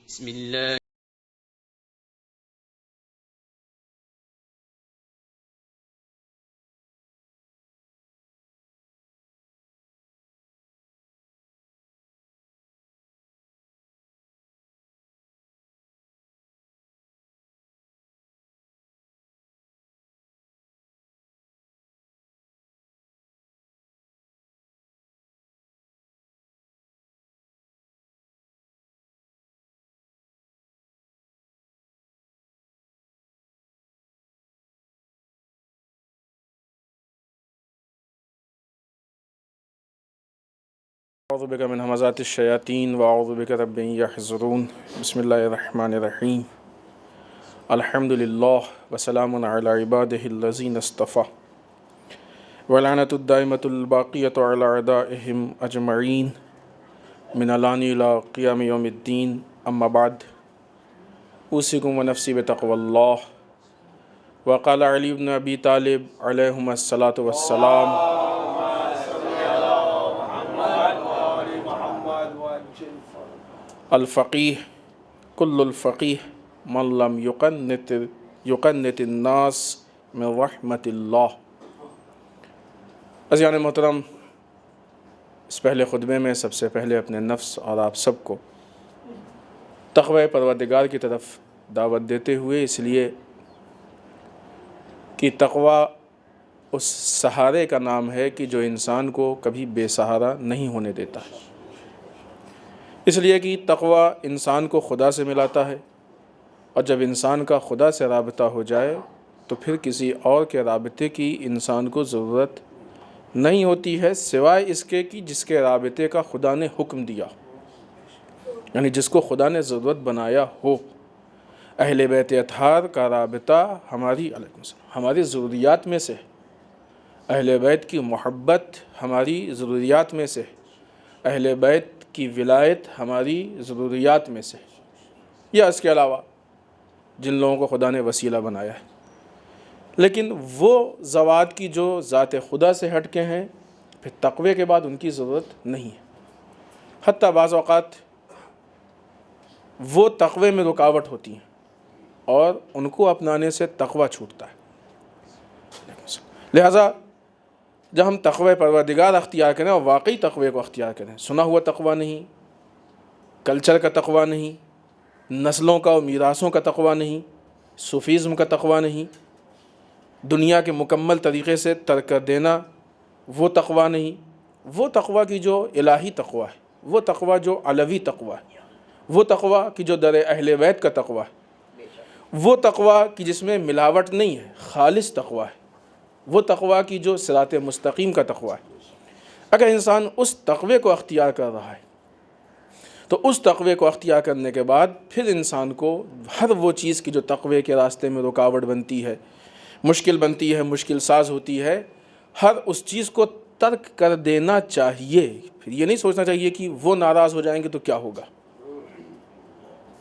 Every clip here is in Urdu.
بسم الله اعوذ بک من همزات الشیاطین واعوذ بک رب ان یحضرون بسم اللہ الرحمن الرحیم الحمد للہ وسلام علی عبادہ الذین اصطفیٰ ولعنۃ الدائمۃ الباقیۃ علی اعدائہم اجمعین من الان الی قیام یوم الدین اما بعد اوصیکم ونفسی بتقوی اللہ وقال علی بن ابی طالب علیہم الصلاۃ والسلام الفقیہ کل الفقیہ من لم یقنط الناس من رحمت اللہ۔ عزیزان محترم، اس پہلے خطبے میں سب سے پہلے اپنے نفس اور آپ سب کو تقوی پروردگار کی طرف دعوت دیتے ہوئے، اس لیے کہ تقوی اس سہارے کا نام ہے کہ جو انسان کو کبھی بے سہارا نہیں ہونے دیتا ہے، اس لیے کہ تقوی انسان کو خدا سے ملاتا ہے، اور جب انسان کا خدا سے رابطہ ہو جائے تو پھر کسی اور کے رابطے کی انسان کو ضرورت نہیں ہوتی ہے سوائے اس کے کہ جس کے رابطے کا خدا نے حکم دیا، یعنی جس کو خدا نے ضرورت بنایا ہو۔ اہل بیت اطہار کا رابطہ ہماری ضروریات میں سے، اہل بیت کی محبت ہماری ضروریات میں سے، اہل بیت کی ولایت ہماری ضروریات میں سے، یا اس کے علاوہ جن لوگوں کو خدا نے وسیلہ بنایا ہے، لیکن وہ ذوات کی جو ذات خدا سے ہٹ کے ہیں پھر تقوی کے بعد ان کی ضرورت نہیں ہے، حتیٰ بعض اوقات وہ تقوی میں رکاوٹ ہوتی ہیں اور ان کو اپنانے سے تقوی چھوٹتا ہے۔ لہٰذا جب ہم تقوی پروردگار اختیار کریں اور واقعی تقوی کو اختیار کریں، سنا ہوا تقوی نہیں، کلچر کا تقوی نہیں، نسلوں کا اور میراثوں کا تقوی نہیں، صوفیزم کا تقوی نہیں، دنیا کے مکمل طریقے سے ترک کر دینا وہ تقوی نہیں، وہ تقوی کی جو الہی تقوی ہے، وہ تقوی جو علوی تقوی ہے، وہ تقوی کی جو در اہل بیت کا تقوی ہے، وہ تقوی کی جس میں ملاوٹ نہیں ہے، خالص تقوی ہے، وہ تقوی کی جو صراط مستقیم کا تقوی ہے۔ اگر انسان اس تقوی کو اختیار کر رہا ہے تو اس تقوی کو اختیار کرنے کے بعد پھر انسان کو ہر وہ چیز کی جو تقوی کے راستے میں رکاوٹ بنتی ہے، مشکل بنتی ہے، مشکل ساز ہوتی ہے، ہر اس چیز کو ترک کر دینا چاہیے۔ پھر یہ نہیں سوچنا چاہیے کہ وہ ناراض ہو جائیں گے تو کیا ہوگا،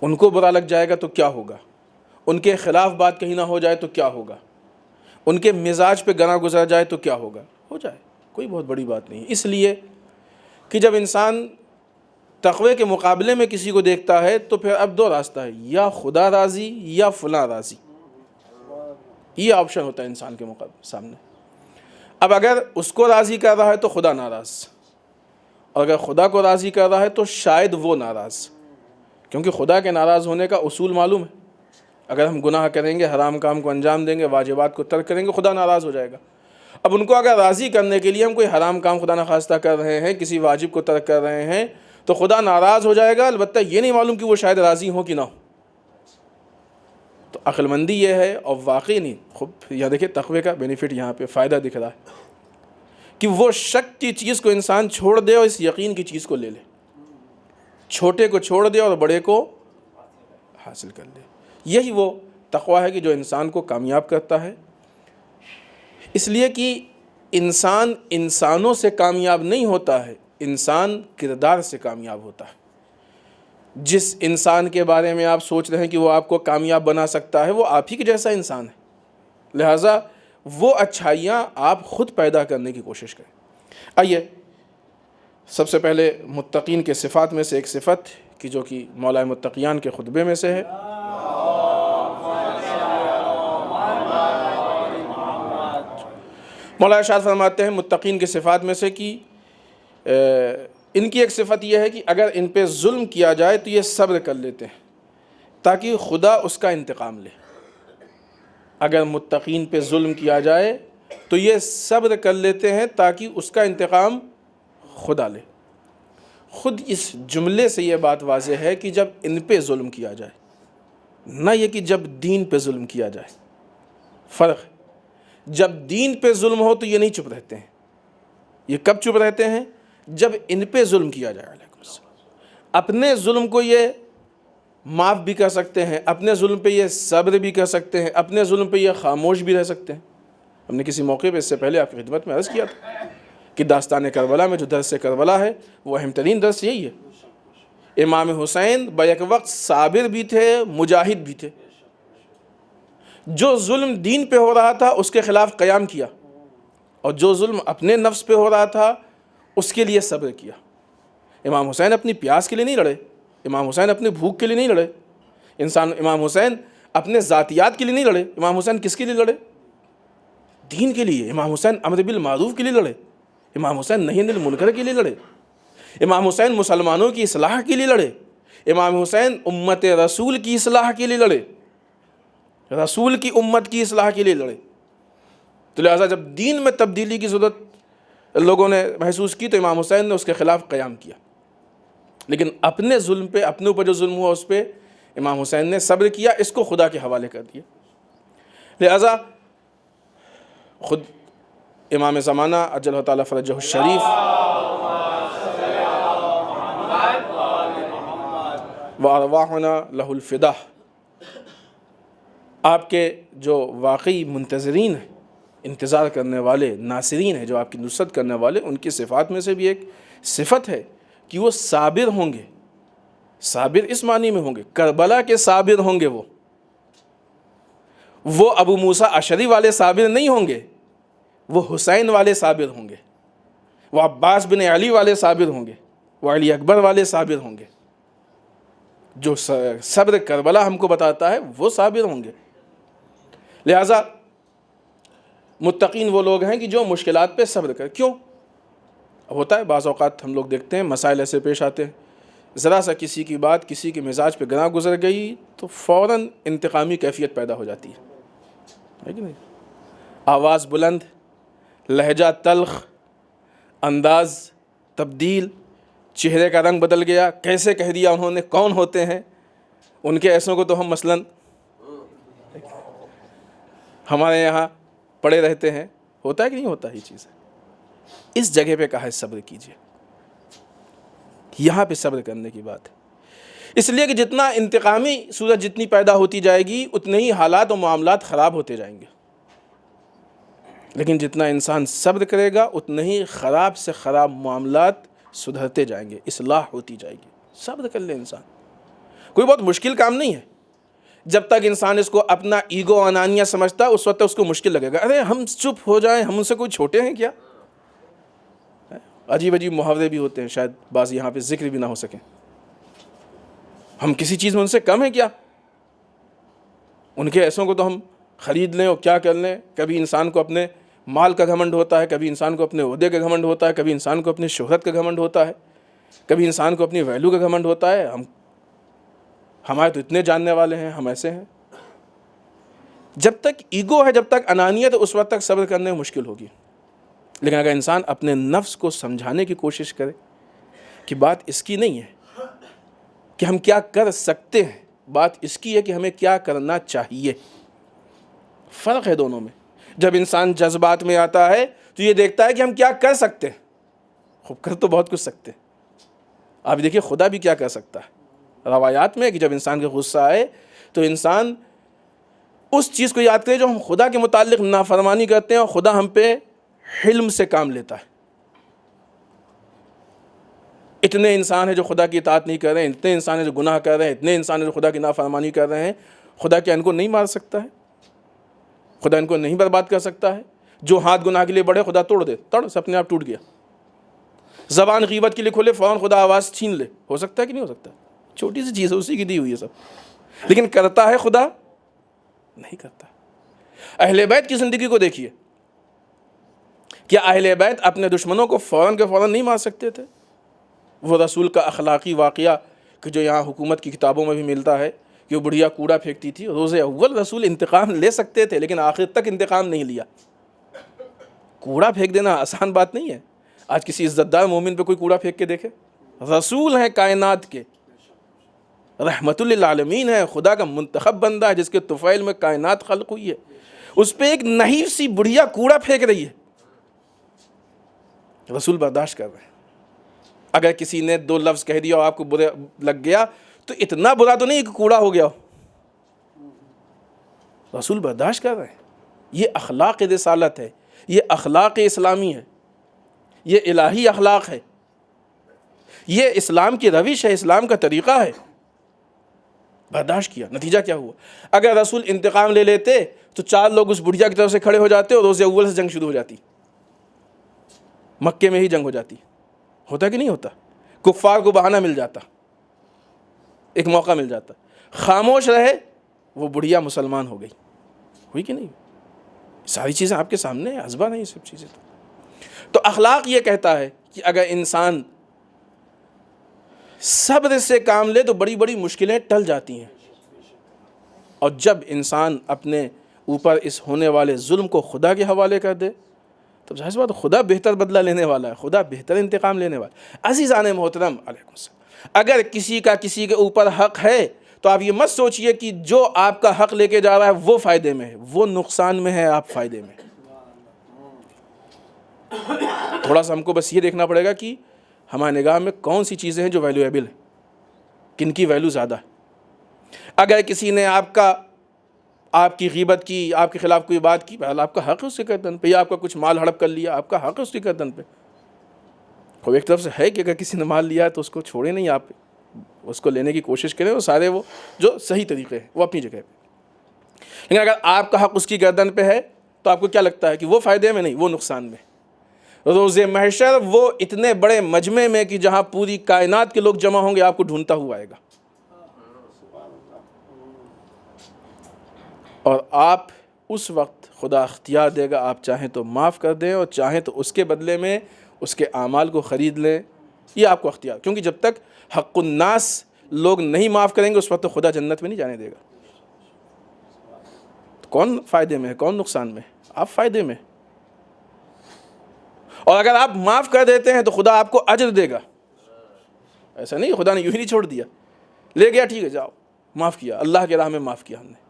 ان کو برا لگ جائے گا تو کیا ہوگا، ان کے خلاف بات کہیں نہ ہو جائے تو کیا ہوگا، ان کے مزاج پہ گنا گزر جائے تو کیا ہوگا، ہو جائے، کوئی بہت بڑی بات نہیں ہے۔ اس لیے کہ جب انسان تقوی کے مقابلے میں کسی کو دیکھتا ہے تو پھر اب دو راستہ ہے، یا خدا راضی یا فلاں راضی، یہ آپشن ہوتا ہے انسان کے سامنے۔ اب اگر اس کو راضی کر رہا ہے تو خدا ناراض، اور اگر خدا کو راضی کر رہا ہے تو شاید وہ ناراض، کیونکہ خدا کے ناراض ہونے کا اصول معلوم ہے۔ اگر ہم گناہ کریں گے، حرام کام کو انجام دیں گے، واجبات کو ترک کریں گے، خدا ناراض ہو جائے گا۔ اب ان کو اگر راضی کرنے کے لیے ہم کوئی حرام کام خدا نخواستہ کر رہے ہیں، کسی واجب کو ترک کر رہے ہیں تو خدا ناراض ہو جائے گا، البتہ یہ نہیں معلوم کہ وہ شاید راضی ہو کہ نہ ہو۔ تو عقل مندی یہ ہے، اور واقعی نہیں، خوب یہاں دیکھیں تقوی کا بینیفٹ، یہاں پہ فائدہ دکھ رہا ہے کہ وہ شک کی چیز کو انسان چھوڑ دے اور اس یقین کی چیز کو لے لے، چھوٹے کو چھوڑ دے اور بڑے کو حاصل کر لے۔ یہی وہ تقوی ہے کہ جو انسان کو کامیاب کرتا ہے، اس لیے کہ انسان انسانوں سے کامیاب نہیں ہوتا ہے، انسان کردار سے کامیاب ہوتا ہے۔ جس انسان کے بارے میں آپ سوچ رہے ہیں کہ وہ آپ کو کامیاب بنا سکتا ہے، وہ آپ ہی کے جیسا انسان ہے، لہٰذا وہ اچھائیاں آپ خود پیدا کرنے کی کوشش کریں۔ آئیے سب سے پہلے متقین کے صفات میں سے ایک صفت کہ جو کہ مولا متقیان کے خطبے میں سے ہے. مولا ارشاد فرماتے ہیں متقین کی صفات میں سے کہ ان کی ایک صفت یہ ہے کہ اگر ان پہ ظلم کیا جائے تو یہ صبر کر لیتے ہیں تاکہ خدا اس کا انتقام لے. اگر متقین پہ ظلم کیا جائے تو یہ صبر کر لیتے ہیں تاکہ اس کا انتقام خدا لے. خود اس جملے سے یہ بات واضح ہے کہ جب ان پہ ظلم کیا جائے، نہ یہ کہ جب دین پہ ظلم کیا جائے. فرق ہے. جب دین پہ ظلم ہو تو یہ نہیں چپ رہتے ہیں. یہ کب چپ رہتے ہیں؟ جب ان پہ ظلم کیا جائے. علیکم السلام. اپنے ظلم کو یہ معاف بھی کر سکتے ہیں، اپنے ظلم پہ یہ صبر بھی کر سکتے ہیں، اپنے ظلم پہ یہ خاموش بھی رہ سکتے ہیں. ہم نے کسی موقع پہ اس سے پہلے آپ کی خدمت میں عرض کیا تھا کہ داستان کربلا میں جو درس کربلا ہے وہ اہم ترین درس یہی ہے. امام حسین بیک وقت صابر بھی تھے، مجاہد بھی تھے. جو ظلم دین پہ ہو رہا تھا اس کے خلاف قیام کیا، اور جو ظلم اپنے نفس پہ ہو رہا تھا اس کے لیے صبر کیا. امام حسین اپنی پیاس کے لیے نہیں لڑے، امام حسین اپنے بھوک کے لیے نہیں لڑے، امام حسین اپنے ذاتیات کے لیے نہیں لڑے. امام حسین کس کے لیے لڑے؟ دین کے لیے. امام حسین امر بالمعروف کے لیے لڑے، امام حسین نہی عن المنکر کے لیے لڑے، امام حسین مسلمانوں کی اصلاح کے لیے لڑے، امام حسین امت رسول کی اصلاح کے لیے لڑے، رسول کی امت کی اصلاح کے لیے لڑے. تو لہٰذا جب دین میں تبدیلی کی ضرورت لوگوں نے محسوس کی تو امام حسین نے اس کے خلاف قیام کیا. لیکن اپنے ظلم پہ، اپنے اوپر جو ظلم ہوا اس پہ امام حسین نے صبر کیا، اس کو خدا کے حوالے کر دیا. لہٰذا خود امام زمانہ عجل اللہ تعالیٰ فرجہ الشریف وارواحنا لہ الفدا، آپ کے جو واقعی منتظرین ہیں، انتظار کرنے والے، ناصرین ہیں، جو آپ کی نصرت کرنے والے، ان کی صفات میں سے بھی ایک صفت ہے کہ وہ صابر ہوں گے. صابر اس معنی میں ہوں گے کربلا کے صابر ہوں گے. وہ ابو موسیٰ اشعری والے صابر نہیں ہوں گے، وہ حسین والے صابر ہوں گے، وہ عباس بن علی والے صابر ہوں گے، وہ علی اکبر والے صابر ہوں گے. جو صبر کربلا ہم کو بتاتا ہے وہ صابر ہوں گے. لہٰذا متقین وہ لوگ ہیں کہ جو مشکلات پہ صبر کریں. کیوں؟ ہوتا ہے بعض اوقات ہم لوگ دیکھتے ہیں مسائل ایسے پیش آتے ہیں، ذرا سا کسی کی بات کسی کے مزاج پہ گراں گزر گئی تو فوراً انتقامی کیفیت پیدا ہو جاتی ہے کہ نہیں؟ آواز بلند، لہجہ تلخ، انداز تبدیل، چہرے کا رنگ بدل گیا، کیسے کہہ دیا انہوں نے، کون ہوتے ہیں ان کے ایسوں کو تو ہم مثلاً ہمارے یہاں پڑے رہتے ہیں. ہوتا ہے کہ نہیں ہوتا یہ چیز؟ اس جگہ پہ کہا ہے صبر کیجیے، یہاں پہ صبر کرنے کی بات ہے. اس لیے کہ جتنا انتقامی صورت جتنی پیدا ہوتی جائے گی اتنے ہی حالات و معاملات خراب ہوتے جائیں گے. لیکن جتنا انسان صبر کرے گا اتنے ہی خراب سے خراب معاملات سدھرتے جائیں گے، اصلاح ہوتی جائے گی. صبر کر لے انسان، کوئی بہت مشکل کام نہیں ہے. جب تک انسان اس کو اپنا ایگو انانیہ سمجھتا ہے اس وقت اس کو مشکل لگے گا. ارے ہم چپ ہو جائیں، ہم ان سے کوئی چھوٹے ہیں کیا؟ عجیب عجیب محاورے بھی ہوتے ہیں، شاید بعض یہاں پہ ذکر بھی نہ ہو سکیں. ہم کسی چیز میں ان سے کم ہیں کیا؟ ان کے ایسوں کو تو ہم خرید لیں اور کیا کر لیں. کبھی انسان کو اپنے مال کا گھمنڈ ہوتا ہے، کبھی انسان کو اپنے عہدے کا گھمنڈ ہوتا ہے، کبھی انسان کو اپنی شہرت کا گھمنڈ ہوتا ہے، کبھی انسان کو اپنی ویلیو کا گھمنڈ ہوتا ہے. ہمارے تو اتنے جاننے والے ہیں، ہم ایسے ہیں. جب تک ایگو ہے، جب تک انانیت ہے، اس وقت تک صبر کرنے میں مشکل ہوگی. لیکن اگر انسان اپنے نفس کو سمجھانے کی کوشش کرے کہ بات اس کی نہیں ہے کہ ہم کیا کر سکتے ہیں، بات اس کی ہے کہ ہمیں کیا کرنا چاہیے. فرق ہے دونوں میں. جب انسان جذبات میں آتا ہے تو یہ دیکھتا ہے کہ ہم کیا کر سکتے ہیں. خوب کر تو بہت کچھ سکتے ہیں. آپ دیکھیے خدا بھی کیا کر سکتا ہے. روایات میں کہ جب انسان کا غصہ آئے تو انسان اس چیز کو یاد کرے جو ہم خدا کے متعلق نافرمانی کرتے ہیں، اور خدا ہم پہ حلم سے کام لیتا ہے. اتنے انسان ہیں جو خدا کی اطاعت نہیں کر رہے ہیں، اتنے انسان ہیں جو گناہ کر رہے ہیں، اتنے انسان ہیں جو خدا کی نافرمانی کر رہے ہیں. خدا کیا ان کو نہیں مار سکتا ہے؟ خدا ان کو نہیں برباد کر سکتا ہے؟ جو ہاتھ گناہ کے لیے بڑھے خدا توڑ دے، تڑ سے اپنے آپ ٹوٹ گیا. زبان غیبت کے لیے کھولے فوراً خدا آواز چھین لے. ہو سکتا ہے کہ نہیں ہو سکتا؟ چھوٹی سی چیز ہے، اسی کی دی ہوئی ہے سب، لیکن کرتا ہے خدا نہیں کرتا۔ اہل بیت کی زندگی کو دیکھیے، کیا اہل بیت اپنے دشمنوں کو فوراً کے فوراً نہیں مار سکتے تھے؟ وہ رسول کا اخلاقی واقعہ کہ جو یہاں حکومت کی کتابوں میں بھی ملتا ہے کہ وہ بڑھیا کوڑا پھینکتی تھی، روز اول رسول انتقام لے سکتے تھے لیکن آخر تک انتقام نہیں لیا۔ کوڑا پھینک دینا آسان بات نہیں ہے۔ آج کسی عزت دار مومن پہ کوئی کوڑا پھینک کے دیکھے؟ رسول ہیں کائنات کے، رحمت للعالمین ہے، خدا کا منتخب بندہ ہے جس کے طفیل میں کائنات خلق ہوئی ہے، اس پہ ایک نحیف سی بڑھیا کوڑا پھینک رہی ہے، رسول برداشت کر رہے ہیں۔ اگر کسی نے 2 لفظ کہہ دیا اور آپ کو برا لگ گیا تو اتنا برا تو نہیں کہ کوڑا ہو گیا ہو، رسول برداشت کر رہے ہیں۔ یہ اخلاق رسالت ہے، یہ اخلاق اسلامی ہے، یہ الہی اخلاق ہے، یہ اسلام کی روش ہے، اسلام کا طریقہ ہے۔ برداشت کیا، نتیجہ کیا ہوا؟ اگر رسول انتقام لے لیتے تو 4 لوگ اس بڑھیا کی طرف سے کھڑے ہو جاتے اور روز اول سے جنگ شروع ہو جاتی، مکے میں ہی جنگ ہو جاتی۔ ہوتا کہ نہیں ہوتا؟ کفار کو بہانہ مل جاتا، ایک موقع مل جاتا، خاموش رہے، وہ بڑھیا مسلمان ہو گئی، ہوئی کہ نہیں؟ ساری چیزیں آپ کے سامنے ہیں، ازبا نہیں سب چیزیں۔ تو اخلاق یہ کہتا ہے کہ اگر انسان صبر سے کام لے تو بڑی بڑی مشکلیں ٹل جاتی ہیں، اور جب انسان اپنے اوپر اس ہونے والے ظلم کو خدا کے حوالے کر دے تو ظاہر سی بات خدا بہتر بدلہ لینے والا ہے، خدا بہتر انتقام لینے والا ہے۔ عزیزان محترم علیکم السلام، اگر کسی کا کسی کے اوپر حق ہے تو آپ یہ مت سوچئے کہ جو آپ کا حق لے کے جا رہا ہے وہ فائدے میں ہے، وہ نقصان میں ہے، آپ فائدے میں۔ تھوڑا سا ہم کو بس یہ دیکھنا پڑے گا کہ ہماری نگاہ میں کون سی چیزیں ہیں جو ویلیویبل ہیں، کن کی ویلیو زیادہ ہے۔ اگر کسی نے آپ کی غیبت کی، آپ کے خلاف کوئی بات کی، بہرحال آپ کا حق ہے اس کے گردن پہ، یا آپ کا کچھ مال ہڑپ کر لیا، آپ کا حق ہے اس کے گردن پہ۔ خوب ایک طرف سے ہے کہ اگر کسی نے مال لیا ہے تو اس کو چھوڑے نہیں، آپ اس کو لینے کی کوشش کریں، وہ سارے وہ جو صحیح طریقے ہیں وہ اپنی جگہ پہ۔ لیکن اگر آپ کا حق اس کی گردن پہ ہے تو آپ کو کیا لگتا ہے کہ وہ فائدے میں نہیں، وہ نقصان میں۔ روز محشر وہ اتنے بڑے مجمع میں کہ جہاں پوری کائنات کے لوگ جمع ہوں گے، آپ کو ڈھونڈتا ہوا آئے گا، اور آپ اس وقت خدا اختیار دے گا، آپ چاہیں تو معاف کر دیں اور چاہیں تو اس کے بدلے میں اس کے اعمال کو خرید لیں، یہ آپ کو اختیار، کیونکہ جب تک حق الناس لوگ نہیں معاف کریں گے اس وقت تو خدا جنت میں نہیں جانے دے گا۔ تو کون فائدے میں ہے، کون نقصان میں ہے؟ آپ فائدے میں۔ اور اگر آپ معاف کر دیتے ہیں تو خدا آپ کو اجر دے گا، ایسا نہیں خدا نے یوں ہی نہیں چھوڑ دیا، لے گیا ٹھیک ہے جاؤ، معاف کیا، اللہ کے راہ میں معاف کیا ہم نے۔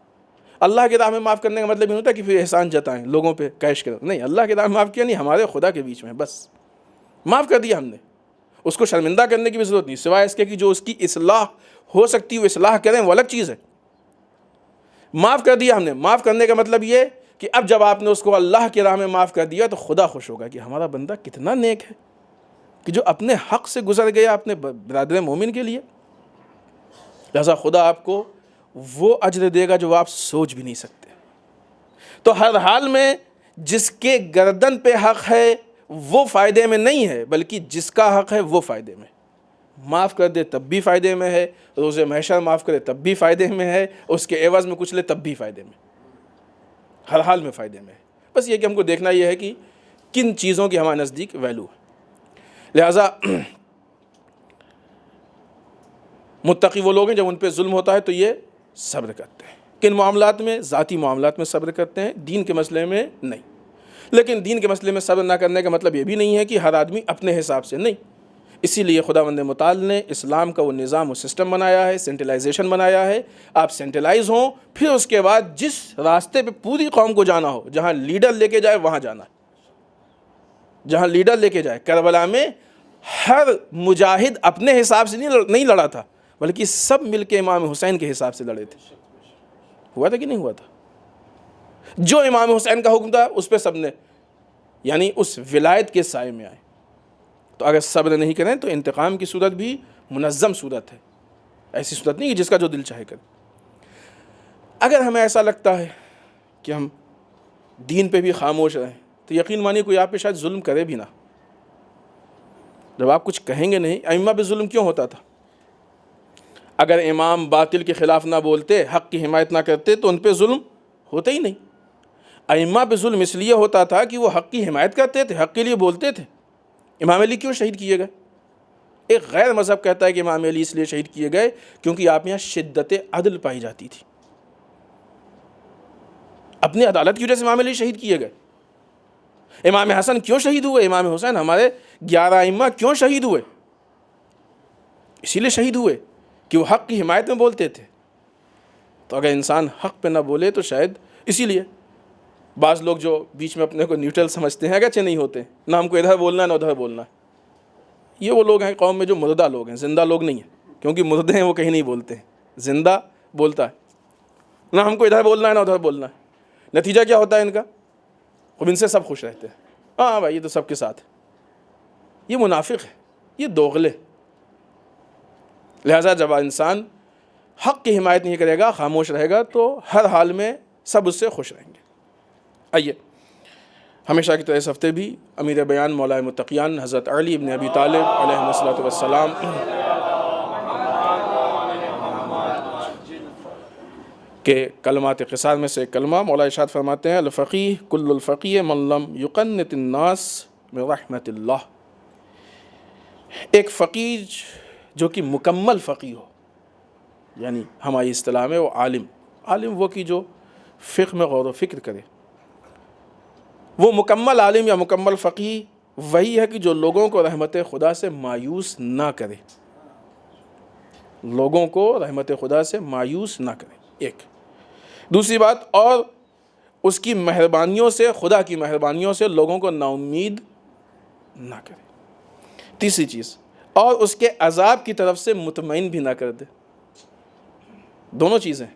اللہ کے راہ میں معاف کرنے کا مطلب یہ ہوتا ہے کہ پھر احسان جتائیں، لوگوں پہ کیش کریں، نہیں، اللہ کے راہ میں معاف کیا نہیں، ہمارے خدا کے بیچ میں بس معاف کر دیا ہم نے، اس کو شرمندہ کرنے کی بھی ضرورت نہیں، سوائے اس کے کہ جو اس کی اصلاح ہو سکتی ہے وہ اصلاح کریں، وہ الگ چیز ہے۔ معاف کر دیا ہم نے، معاف کرنے کا مطلب یہ کہ اب جب آپ نے اس کو اللہ کے راہ میں معاف کر دیا تو خدا خوش ہوگا کہ ہمارا بندہ کتنا نیک ہے کہ جو اپنے حق سے گزر گیا اپنے برادر مومن کے لیے، لہذا خدا آپ کو وہ اجر دے گا جو آپ سوچ بھی نہیں سکتے۔ تو ہر حال میں جس کے گردن پہ حق ہے وہ فائدے میں نہیں ہے، بلکہ جس کا حق ہے وہ فائدے میں۔ معاف کر دے تب بھی فائدے میں ہے، روز محشر معاف کرے تب بھی فائدے میں ہے، اس کے عوض میں کچھ لے تب بھی فائدے میں، ہر حال میں فائدے میں ہے۔ بس یہ کہ ہم کو دیکھنا یہ ہے کہ کن چیزوں کی ہمارے نزدیک ویلو ہے۔ لہٰذا متقی وہ لوگ ہیں جب ان پہ ظلم ہوتا ہے تو یہ صبر کرتے ہیں۔ کن معاملات میں؟ ذاتی معاملات میں صبر کرتے ہیں، دین کے مسئلے میں نہیں۔ لیکن دین کے مسئلے میں صبر نہ کرنے کا مطلب یہ بھی نہیں ہے کہ ہر آدمی اپنے حساب سے، نہیں۔ اسی لیے خداوند متعال نے اسلام کا وہ نظام و سسٹم بنایا ہے، سینٹرلائزیشن بنایا ہے، آپ سینٹرلائز ہوں، پھر اس کے بعد جس راستے پہ پوری قوم کو جانا ہو، جہاں لیڈر لے کے جائے وہاں جانا، جہاں لیڈر لے کے جائے۔ کربلا میں ہر مجاہد اپنے حساب سے نہیں لڑا تھا، بلکہ سب مل کے امام حسین کے حساب سے لڑے تھے۔ ہوا تھا کہ نہیں ہوا تھا؟ جو امام حسین کا حکم تھا اس پہ سب نے، یعنی اس ولایت کے سائے میں آئے۔ تو اگر صبر نہیں کریں تو انتقام کی صورت بھی منظم صورت ہے، ایسی صورت نہیں کہ جس کا جو دل چاہے کرے۔ اگر ہمیں ایسا لگتا ہے کہ ہم دین پہ بھی خاموش رہیں تو یقین مانیے کوئی آپ پہ شاید ظلم کرے بھی نہ۔ جب آپ کچھ کہیں گے نہیں، ائمہ پہ ظلم کیوں ہوتا تھا؟ اگر امام باطل کے خلاف نہ بولتے، حق کی حمایت نہ کرتے تو ان پہ ظلم ہوتا ہی نہیں۔ ائمہ پہ ظلم اس لیے ہوتا تھا کہ وہ حق کی حمایت کرتے تھے، حق کے لیے بولتے تھے۔ امام علی کیوں شہید کیے گئے؟ ایک غیر مذہب کہتا ہے کہ امام علی اس لیے شہید کیے گئے کیونکہ آپ یہاں شدت عدل پائی جاتی تھی۔ اپنی عدالت کی وجہ سے امام علی شہید کیے گئے۔ امام حسن کیوں شہید ہوئے؟ امام حسین ہمارے 11 ائمہ کیوں شہید ہوئے؟ اسی لیے شہید ہوئے کہ وہ حق کی حمایت میں بولتے تھے۔ تو اگر انسان حق پہ نہ بولے تو شاید اسی لیے بعض لوگ جو بیچ میں اپنے کو نیوٹرل سمجھتے ہیں، اگرچہ نہیں ہوتے، نہ ہم کو ادھر بولنا ہے نہ ادھر بولنا ہے، یہ وہ لوگ ہیں قوم میں جو مردہ لوگ ہیں، زندہ لوگ نہیں ہیں، کیونکہ مردے ہیں وہ کہیں نہیں بولتے ہیں، زندہ بولتا ہے۔ نہ ہم کو ادھر بولنا ہے نہ ادھر بولنا ہے، نتیجہ کیا ہوتا ہے ان کا؟ اب ان سے سب خوش رہتے ہیں، ہاں بھائی یہ تو سب کے ساتھ ہے۔ یہ منافق ہے، یہ دوغلے۔ لہٰذا جب انسان حق کی حمایت نہیں کرے گا، خاموش رہے گا، تو ہر حال میں سب اس سے خوش رہیں گے۔ آئیے ہمیشہ کی طرح اس ہفتے بھی امیر بیان مولا متقیان حضرت علی ابن ابی طالب علیہ الصلوۃ والسلام کے کلمات قصار میں سے ایک کلمہ مولا ارشاد فرماتے ہیں: الفقیہ کل الفقیہ من لم یقنط الناس من رحمت اللہ۔ ایک فقیہ جو کہ مکمل فقیہ ہو، یعنی ہماری اصطلاح میں وہ عالم وہ کہ جو فقہ میں غور و فکر کرے۔ وہ مکمل عالم یا مکمل فقیہ وہی ہے کہ جو لوگوں کو رحمت خدا سے مایوس نہ کرے، لوگوں کو رحمت خدا سے مایوس نہ کرے۔ ایک دوسری بات، اور اس کی مہربانیوں سے، خدا کی مہربانیوں سے لوگوں کو نا امید نہ کرے۔ تیسری چیز، اور اس کے عذاب کی طرف سے مطمئن بھی نہ کر دے۔ دونوں چیزیں،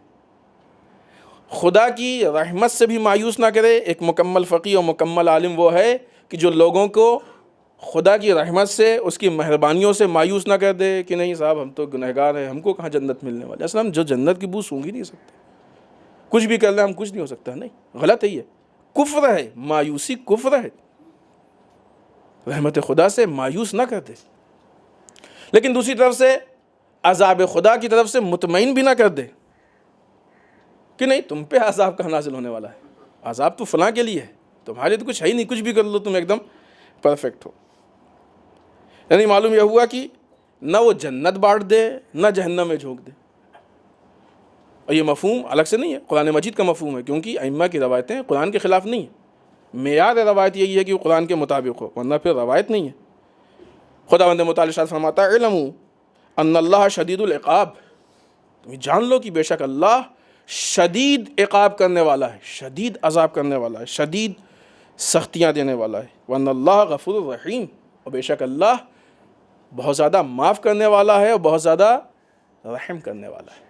خدا کی رحمت سے بھی مایوس نہ کرے۔ ایک مکمل فقیہ اور مکمل عالم وہ ہے کہ جو لوگوں کو خدا کی رحمت سے، اس کی مہربانیوں سے مایوس نہ کر دے کہ نہیں صاحب ہم تو گنہگار ہیں، ہم کو کہاں جنت ملنے والی ہے۔ اصل ہم جو جنت کی بو سونگھ ہی نہیں سکتے، کچھ بھی کر لیں ہم، کچھ نہیں ہو سکتا۔ نہیں، غلط ہے، یہ کفر ہے، مایوسی کفر ہے۔ رحمت خدا سے مایوس نہ کر دے، لیکن دوسری طرف سے عذاب خدا کی طرف سے مطمئن بھی نہ کر دے کہ نہیں تم پہ عذاب کہاں نازل ہونے والا ہے، عذاب تو فلاں کے لیے ہے، تمہارے تو کچھ ہے ہی نہیں، کچھ بھی کر لو تم ایک دم پرفیکٹ ہو۔ یعنی معلوم یہ ہوا کہ نہ وہ جنت بانٹ دے نہ جہنم میں جھونک دے۔ اور یہ مفہوم الگ سے نہیں ہے، قرآن مجید کا مفہوم ہے، کیونکہ ائمہ کی روایتیں قرآن کے خلاف نہیں ہیں۔ معیار روایت یہی ہے کہ وہ قرآن کے مطابق ہو، ورنہ پھر روایت نہیں ہے۔ خداوند متعال ارشاد فرماتا ہے: اعلموا ان اللہ شدید العقاب، تم جان لو کہ بے شک اللہ شدید عقاب کرنے والا ہے، شدید عذاب کرنے والا ہے، شدید سختیاں دینے والا ہے۔ وان اللہ غفور الرحیم، اور بے شک اللہ بہت زیادہ معاف کرنے والا ہے اور بہت زیادہ رحم کرنے والا ہے۔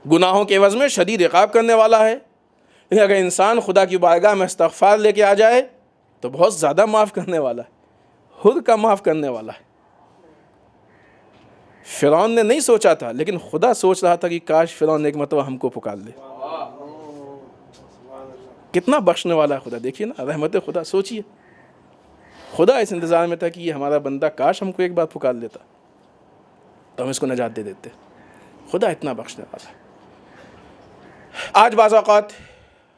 گناہوں کے عوض میں شدید عقاب کرنے والا ہے، لیکن اگر انسان خدا کی بارگاہ میں استغفار لے کے آ جائے تو بہت زیادہ معاف کرنے والا ہے، خود کا معاف کرنے والا ہے۔ فرعون نے نہیں سوچا تھا، لیکن خدا سوچ رہا تھا کہ کاش فرعون ایک مرتبہ ہم کو پکار لے۔ کتنا بخشنے والا ہے خدا، دیکھیے نا رحمت خدا، سوچیے خدا اس انتظار میں تھا کہ یہ ہمارا بندہ کاش ہم کو ایک بار پکار لیتا تو ہم اس کو نجات دے دیتے۔ خدا اتنا بخشنے والا ہے۔ آج بعض اوقات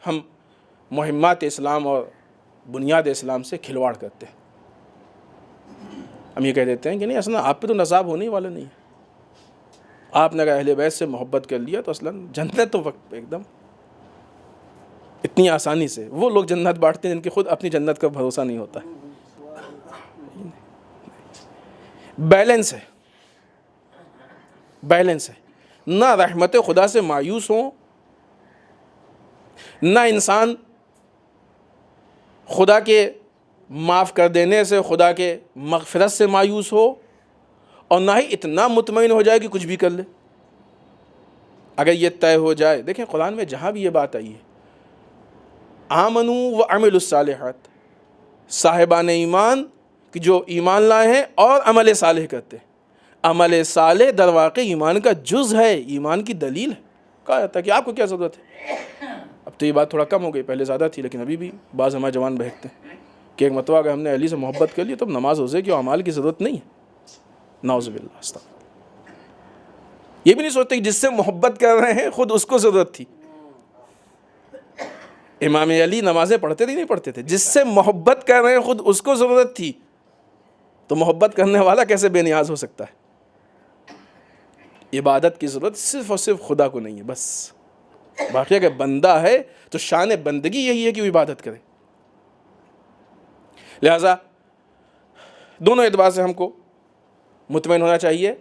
ہم مہمات اسلام اور بنیاد اسلام سے کھلواڑ کرتے ہیں۔ ہم یہ کہہ دیتے ہیں کہ نہیں اصلا آپ پہ تو عذاب ہونے والا نہیں ہے، آپ نے اگر اہل بیت سے محبت کر لیا تو اصلا جنت تو وقت پہ ایک دم اتنی آسانی سے۔ وہ لوگ جنت بانٹتے ہیں جن کے خود اپنی جنت کا بھروسہ نہیں ہوتا ہے۔ بیلنس ہے، بیلنس ہے، نہ رحمت خدا سے مایوس ہوں، نہ انسان خدا کے معاف کر دینے سے، خدا کے مغفرت سے مایوس ہو، اور نہ ہی اتنا مطمئن ہو جائے کہ کچھ بھی کر لے۔ اگر یہ طے ہو جائے، دیکھیں قرآن میں جہاں بھی یہ بات آئی ہے، آمنوا وعملوا الصالحات، صاحبان ایمان کہ جو ایمان لائے ہیں اور عمل صالح کرتے ہیں۔ عمل صالح در واقع ایمان کا جز ہے، ایمان کی دلیل ہے۔ کہا جاتا ہے کہ آپ کو کیا ضرورت ہے؟ اب تو یہ بات تھوڑا کم ہو گئی، پہلے زیادہ تھی، لیکن ابھی بھی بعض ہمارے جوان بہکتے ہیں کہ ایک مرتبہ اگر ہم نے علی سے محبت کر لی تو اب نماز روزے کی اعمال کی ضرورت نہیں ہے۔ نعوذ باللہ، استغفر۔ یہ بھی نہیں سوچتے کہ جس سے محبت کر رہے ہیں خود اس کو ضرورت تھی. امام علی نمازیں پڑھتے تھے نہیں پڑھتے تھے؟ جس سے محبت کر رہے ہیں خود اس کو ضرورت تھی، تو محبت کرنے والا کیسے بے نیاز ہو سکتا ہے؟ عبادت کی ضرورت صرف اور صرف خدا کو نہیں ہے بس. باقی اگر بندہ ہے تو شان بندگی یہی ہے کہ وہ عبادت کرے. لہذا دونوں اعتبار سے ہم کو مطمئن ہونا چاہیے.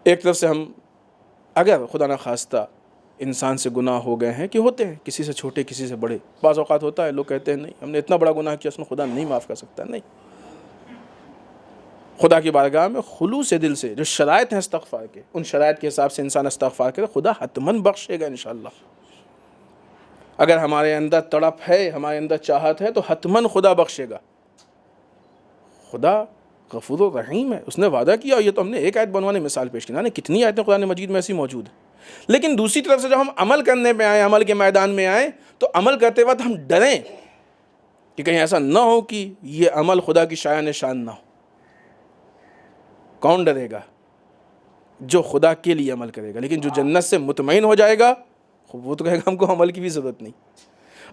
ایک طرف سے ہم اگر خدا نخواستہ انسان سے گناہ ہو گئے ہیں، کہ ہوتے ہیں کسی سے چھوٹے کسی سے بڑے، بعض اوقات ہوتا ہے لوگ کہتے ہیں نہیں ہم نے اتنا بڑا گناہ کیا اس میں خدا نہیں معاف کر سکتا. نہیں، خدا کی بارگاہ میں خلوص دل سے جو شرائط ہیں استغفار کے، ان شرائط کے حساب سے انسان استغفار کرے، خدا حتماً بخشے گا انشاءاللہ. اگر ہمارے اندر تڑپ ہے، ہمارے اندر چاہت ہے، تو حتماً خدا بخشے گا. خدا غفور و رحیم ہے، اس نے وعدہ کیا. اور یہ تو ہم نے ایک آیت بنوانے مثال پیش کی نا، کتنی آیتیں قرآن مجید میں ایسی موجود ہیں. لیکن دوسری طرف سے جب ہم عمل کرنے پہ آئیں، عمل کے میدان میں آئیں، تو عمل کرتے وقت ہم ڈریں کہ کہیں ایسا نہ ہو کہ یہ عمل خدا کی شایان شان نہ ہو. کون ڈرے گا؟ جو خدا کے لیے عمل کرے گا. لیکن جو جنت سے مطمئن ہو جائے گا وہ تو کہے گا ہم کو عمل کی بھی ضرورت نہیں.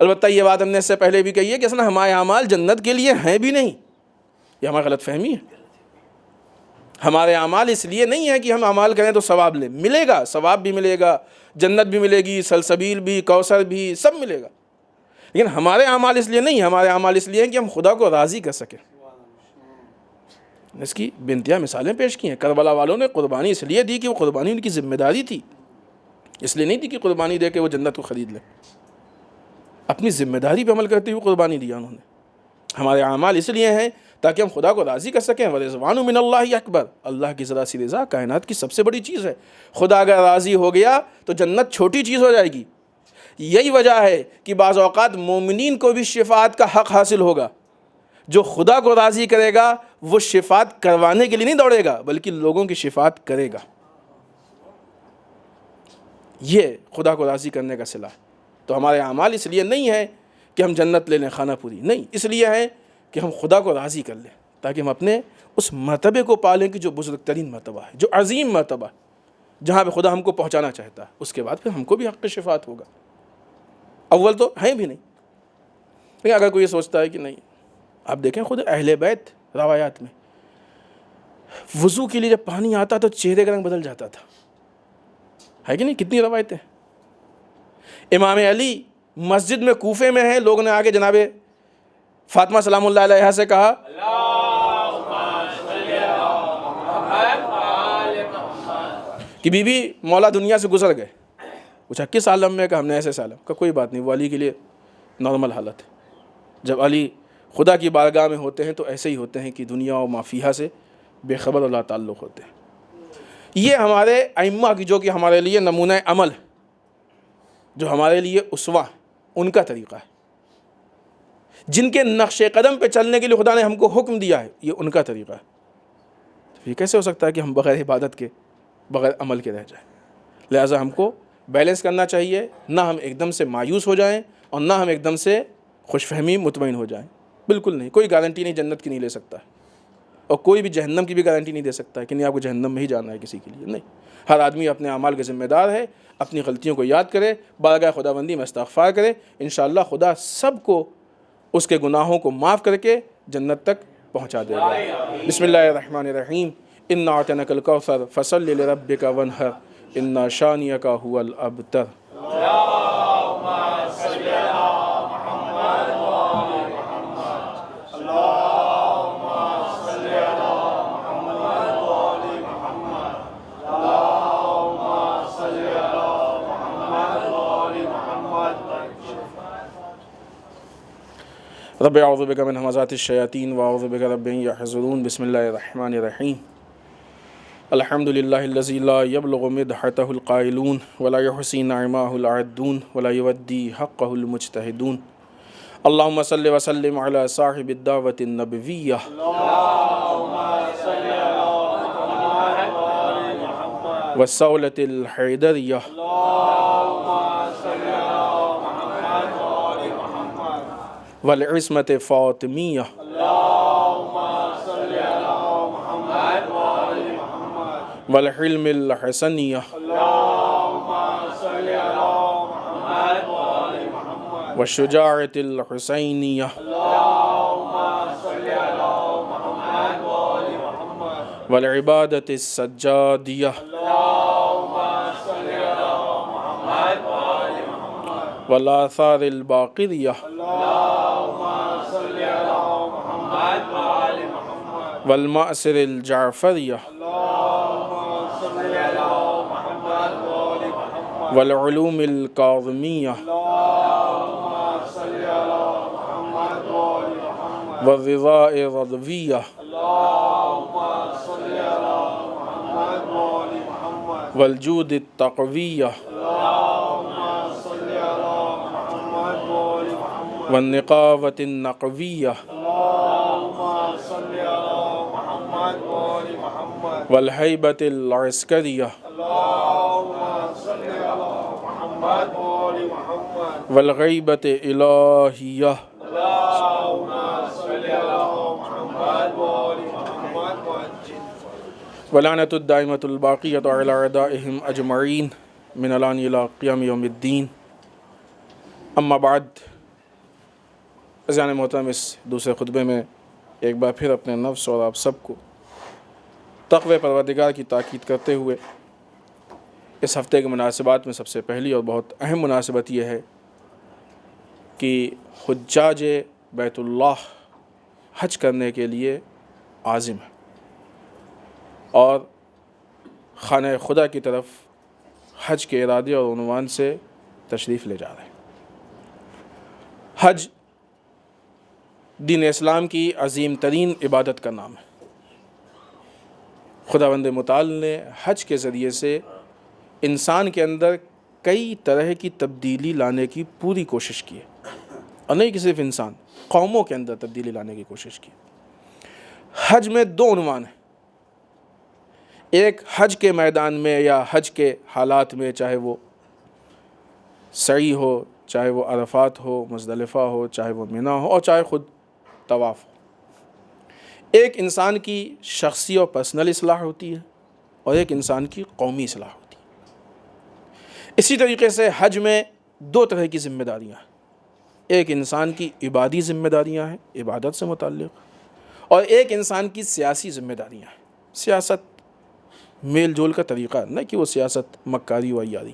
البتہ یہ بات ہم نے اس سے پہلے بھی کہی ہے کہ اصلا ہمارے اعمال جنت کے لیے ہیں بھی نہیں. یہ ہماری غلط فہمی ہے. ہمارے اعمال اس لیے نہیں ہے کہ ہم اعمال کریں تو ثواب لیں. ملے گا، ثواب بھی ملے گا، جنت بھی ملے گی، سلسبیل بھی، کوثر بھی، سب ملے گا. لیکن ہمارے اعمال اس لیے نہیں، ہمارے اعمال اس لیے ہیں کہ ہم خدا کو راضی کر سکیں. اس کی بے انتہا مثالیں پیش کی ہیں. کربلا والوں نے قربانی اس لیے دی کہ وہ قربانی ان کی ذمہ داری تھی، اس لیے نہیں دی کہ قربانی دے کے وہ جنت کو خرید لیں. اپنی ذمہ داری پہ عمل کرتے ہوئے قربانی دیا انہوں نے. ہمارے اعمال اس لیے ہیں تاکہ ہم خدا کو راضی کر سکیں. وَرِضْوَانُ مِنَ اللَّهِ اکبر، اللہ کی ذرا سی رضا کائنات کی سب سے بڑی چیز ہے. خدا اگر راضی ہو گیا تو جنت چھوٹی چیز ہو جائے گی. یہی وجہ ہے کہ بعض اوقات مومنین کو بھی شفاعت کا حق حاصل ہوگا. جو خدا کو راضی کرے گا وہ شفاعت کروانے کے لیے نہیں دوڑے گا بلکہ لوگوں کی شفاعت کرے گا. یہ خدا کو راضی کرنے کا صلہ. تو ہمارے اعمال اس لیے نہیں ہے کہ ہم جنت لے لیں خانہ پوری، نہیں، اس لیے ہے کہ ہم خدا کو راضی کر لیں تاکہ ہم اپنے اس مرتبے کو پالیں کہ جو بزرگ ترین مرتبہ ہے، جو عظیم مرتبہ ہے، جہاں پہ خدا ہم کو پہنچانا چاہتا ہے. اس کے بعد پھر ہم کو بھی حق شفاعت ہوگا. اول تو ہیں بھی نہیں. لیکن اگر کوئی یہ سوچتا ہے کہ نہیں، آپ دیکھیں خود اہل بیت روایات میں وضو کے لیے جب پانی آتا تو چہرے کا رنگ بدل جاتا تھا، ہے کہ نہیں؟ کتنی روایتیں. امام علی مسجد میں کوفے میں ہیں، لوگوں نے آگے جناب فاطمہ سلام اللہ علیہا سے کہا کہ بی بی مولا دنیا سے گزر گئے. پوچھا کس عالم میں؟ کہا ہم نے ایسے عالم. کہا کوئی بات نہیں، وہ علی کے لیے نارمل حالت ہے. جب علی خدا کی بارگاہ میں ہوتے ہیں تو ایسے ہی ہوتے ہیں کہ دنیا و ما فیہا سے بے خبر اللہ تعلق ہوتے ہیں. یہ ہمارے ائمہ کی جو کہ ہمارے لیے نمونہ عمل، جو ہمارے لیے اسوہ، ان کا طریقہ ہے. جن کے نقش قدم پہ چلنے کے لیے خدا نے ہم کو حکم دیا ہے، یہ ان کا طریقہ ہے. یہ کیسے ہو سکتا ہے کہ ہم بغیر عبادت کے، بغیر عمل کے رہ جائیں؟ لہٰذا ہم کو بیلنس کرنا چاہیے. نہ ہم ایک دم سے مایوس ہو جائیں اور نہ ہم ایک دم سے خوش فہمی مطمئن ہو جائیں. بالکل نہیں. کوئی گارنٹی نہیں جنت کی نہیں لے سکتا، اور کوئی بھی جہنم کی بھی گارنٹی نہیں دے سکتا ہے کہ نہیں آپ کو جہنم میں ہی جانا ہے کسی کے لیے. نہیں، ہر آدمی اپنے اعمال کے ذمہ دار ہے. اپنی غلطیوں کو یاد کرے، بارگاہ خداوندی میں استغفار کرے. انشاءاللہ خدا سب کو اس کے گناہوں کو معاف کر کے جنت تک پہنچا دے گا. بسم اللہ الرحمن الرحیم. انا اعطیناک الکوثر فصل لربک وانحر ان شانئک هو الابتر. رب اعوذ بک من همزات الشیاطین واعوذ بک رب ان یحضرون. بسم اللہ الرحمن الرحیم. الحمد للہ الذی لا یبلغ مدحتہ القائلون ولا یحصی نعماہ العادون ولا یودی حقہ المجتہدون. اللہم صلی وسلم علی صاحب الدعوۃ النبویہ. والصولۃ الحیدریہ. والعصمت فاطمیہ. والحلم الحسنیہ والشجاعة الحسینیہ والعبادة السجادیہ والآثار الباقریہ والمأثر الجعفریہ والعلوم الکاظمیہ والرضاء الرضویہ والجود التقویہ والنقاوة النقویہ والہیبة العسکریہ والغیبة الہیہ ولعنة الدائمة الباقیة على اعدائهم اجمعین من الان الى قیام یوم الدین. اما بعد، عزیزان محترم، اس دوسرے خطبے میں ایک بار پھر اپنے نفس اور آپ سب کو تقوی پروردگار کی تاکید کرتے ہوئے اس ہفتے کے مناسبات میں سب سے پہلی اور بہت اہم مناسبت یہ ہے کہ حجاج بیت اللہ حج کرنے کے لیے عازم ہیں اور خانہ خدا کی طرف حج کے ارادے اور عنوان سے تشریف لے جا رہے ہیں. حج دین اسلام کی عظیم ترین عبادت کا نام ہے. خداوند متعال نے حج کے ذریعے سے انسان کے اندر کئی طرح کی تبدیلی لانے کی پوری کوشش کی ہے، اور نہیں کہ صرف انسان، قوموں کے اندر تبدیلی لانے کی کوشش کی. حج میں دو عنوان ہیں. ایک حج کے میدان میں یا حج کے حالات میں، چاہے وہ سعی ہو، چاہے وہ عرفات ہو، مزدلفہ ہو، چاہے وہ منی ہو، اور چاہے خود طواف ہو. ایک انسان کی شخصی اور پرسنل اصلاح ہوتی ہے اور ایک انسان کی قومی اصلاح ہوتی ہے. اسی طریقے سے حج میں دو طرح کی ذمہ داریاں ہیں. ایک انسان کی عبادی ذمہ داریاں ہیں، عبادت سے متعلق، اور ایک انسان کی سیاسی ذمہ داریاں ہیں. سیاست میل جول کا طریقہ، نہ کہ وہ سیاست مکاری و عیاری.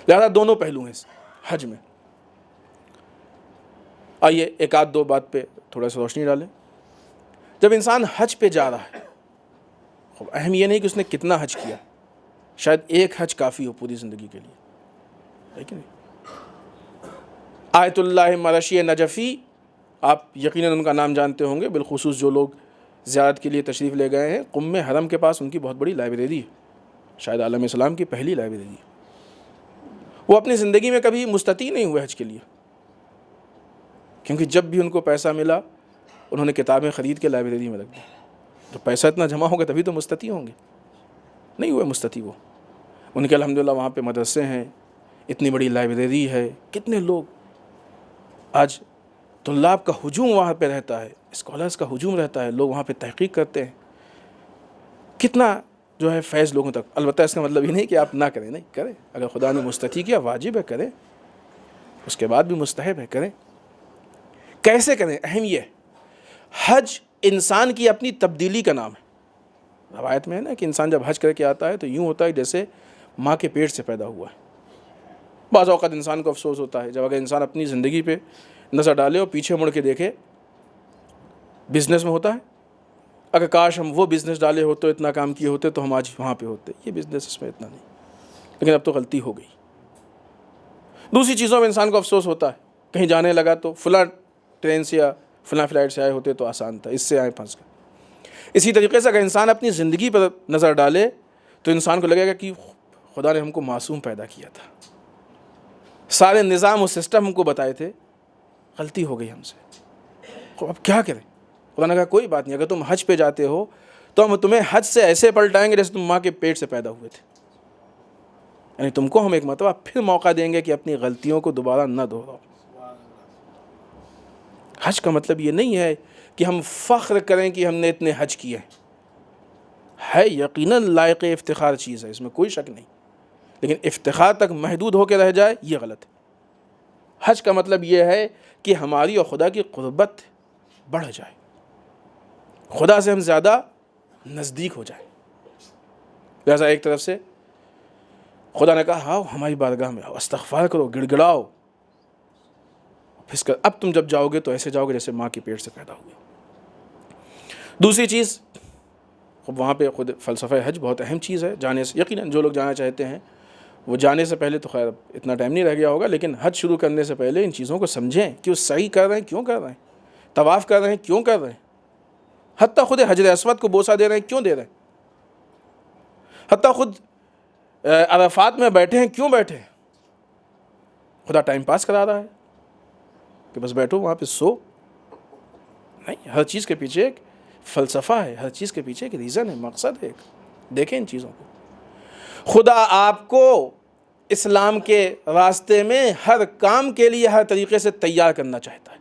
لہذا دونوں پہلو ہیں اس حج میں. آئیے ایک آدھ دو بات پہ تھوڑا سا روشنی ڈالیں. جب انسان حج پہ جا رہا ہے، اہم یہ نہیں کہ اس نے کتنا حج کیا، شاید ایک حج کافی ہو پوری زندگی کے لیے، ہے کہ نہیں؟ آیت اللہ مرشی نجفی، آپ یقیناً ان کا نام جانتے ہوں گے، بالخصوص جو لوگ زیارت کے لیے تشریف لے گئے ہیں. قم حرم کے پاس ان کی بہت بڑی لائبریری ہے، شاید عالم اسلام کی پہلی لائبریری ہے. وہ اپنی زندگی میں کبھی مستطیع نہیں ہوئے حج کے لیے، کیونکہ جب بھی ان کو پیسہ ملا انہوں نے کتابیں خرید کے لائبریری میں رکھ دی. تو پیسہ اتنا جمع ہوگا تبھی تو مستطیع ہوں گے. نہیں ہوئے مستطیع وہ. ان کے الحمدللہ وہاں پہ مدرسے ہیں، اتنی بڑی لائبریری ہے. کتنے لوگ آج طلاب کا ہجوم وہاں پہ رہتا ہے، اسکالرس کا ہجوم رہتا ہے، لوگ وہاں پہ تحقیق کرتے ہیں. کتنا جو ہے فیض لوگوں تک. البتہ اس کا مطلب یہ نہیں کہ آپ نہ کریں، نہیں کریں. اگر خدا نے مستطیع کیا، واجب ہے کریں، اس کے بعد بھی مستحب ہے کریں. کیسے کریں؟ اہم یہ ہے حج انسان کی اپنی تبدیلی کا نام ہے. روایت میں ہے نا کہ انسان جب حج کر کے آتا ہے تو یوں ہوتا ہے جیسے ماں کے پیٹ سے پیدا ہوا ہے. بعض اوقات انسان کو افسوس ہوتا ہے جب اگر انسان اپنی زندگی پہ نظر ڈالے اور پیچھے مڑ کے دیکھے. بزنس میں ہوتا ہے، اگر کاش ہم وہ بزنس ڈالے ہوتے، اتنا کام کیے ہوتے تو ہم آج وہاں پہ ہوتے. یہ بزنس اس میں اتنا نہیں، لیکن اب تو غلطی ہو گئی. دوسری چیزوں میں انسان کو افسوس ہوتا ہے، کہیں جانے لگا تو فلاں ٹرین سے یا فلاں فلائٹ سے آئے ہوتے تو آسان تھا، اس سے آئے پھنس گئے. اسی طریقے سے اگر انسان اپنی زندگی پر نظر ڈالے تو انسان کو لگے گا کہ خدا نے ہم کو معصوم پیدا کیا تھا، سارے نظام و سسٹم ہم کو بتائے تھے، غلطی ہو گئی ہم سے. اب کیا کریں؟ خدا نے کہا کوئی بات نہیں، اگر تم حج پہ جاتے ہو تو ہم تمہیں حج سے ایسے پلٹائیں گے جیسے تم ماں کے پیٹ سے پیدا ہوئے تھے. یعنی تم کو ہم ایک مرتبہ پھر موقع دیں گے کہ اپنی غلطیوں کو دوبارہ نہ دہراؤ. حج کا مطلب یہ نہیں ہے کہ ہم فخر کریں کہ ہم نے اتنے حج کیے ہیں. ہے یقیناً لائق افتخار چیز ہے، اس میں کوئی شک نہیں، لیکن افتخار تک محدود ہو کے رہ جائے یہ غلط ہے۔ حج کا مطلب یہ ہے کہ ہماری اور خدا کی قربت بڑھ جائے، خدا سے ہم زیادہ نزدیک ہو جائیں۔ لہٰذا ایک طرف سے خدا نے کہا آؤ ہماری بارگاہ میں آؤ، استغفار کرو، گڑ گڑاؤ، اب تم جب جاؤ گے تو ایسے جاؤ گے جیسے ماں کے پیٹ سے پیدا ہوئے۔ دوسری چیز، وہاں پہ خود فلسفہ حج بہت اہم چیز ہے، جانے سے یقیناً جو لوگ جانا چاہتے ہیں وہ جانے سے پہلے تو خیر اتنا ٹائم نہیں رہ گیا ہوگا، لیکن حج شروع کرنے سے پہلے ان چیزوں کو سمجھیں کہ وہ صحیح کر رہے ہیں کیوں کر رہے ہیں، طواف کر رہے ہیں کیوں کر رہے ہیں، حتیٰ خود حجر اسود کو بوسہ دے رہے ہیں کیوں دے رہے ہیں، حتیٰ خود عرفات میں بیٹھے ہیں کیوں بیٹھے ہیں۔ خدا ٹائم پاس کرا رہا ہے کہ بس بیٹھو وہاں پہ سو؟ نہیں، ہر چیز کے پیچھے ایک فلسفہ ہے، ہر چیز کے پیچھے ایک ریزن ہے، مقصد ہے۔ دیکھیں ان چیزوں کو، خدا آپ کو اسلام کے راستے میں ہر کام کے لیے ہر طریقے سے تیار کرنا چاہتا ہے،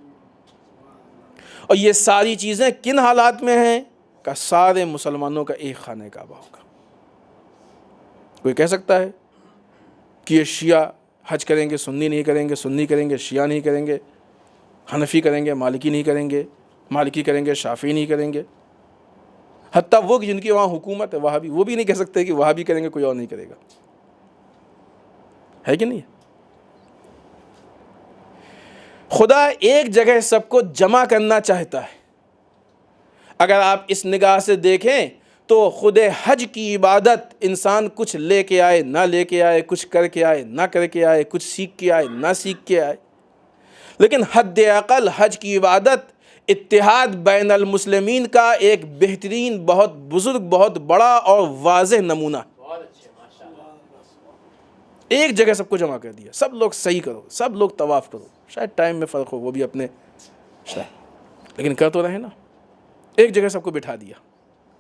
اور یہ ساری چیزیں کن حالات میں ہیں کہ سارے مسلمانوں کا ایک خانہ کعبہ ہوگا۔ کوئی کہہ سکتا ہے کہ یہ شیعہ حج کریں گے سنی نہیں کریں گے، سنی کریں گے شیعہ نہیں کریں گے، حنفی کریں گے مالکی نہیں کریں گے، مالکی کریں گے شافعی نہیں کریں گے، حتیٰ وہ جن کی وہاں حکومت ہے وہابی، وہ بھی نہیں کہہ سکتے کہ وہابی کریں گے کوئی اور نہیں کرے گا، ہے کہ نہیں؟ خدا ایک جگہ سب کو جمع کرنا چاہتا ہے۔ اگر آپ اس نگاہ سے دیکھیں تو خود حج کی عبادت انسان کچھ لے کے آئے نہ لے کے آئے، کچھ کر کے آئے نہ کر کے آئے، کچھ سیکھ کے آئے نہ سیکھ کے آئے، لیکن حد اقل حج کی عبادت اتحاد بین المسلمین کا ایک بہترین، بہت بزرگ، بہت بڑا اور واضح نمونہ۔ ایک جگہ سب کو جمع کر دیا، سب لوگ صحیح کرو، سب لوگ طواف کرو، شاید ٹائم میں فرق ہو وہ بھی اپنے شاید، لیکن کر تو رہے نا۔ ایک جگہ سب کو بٹھا دیا،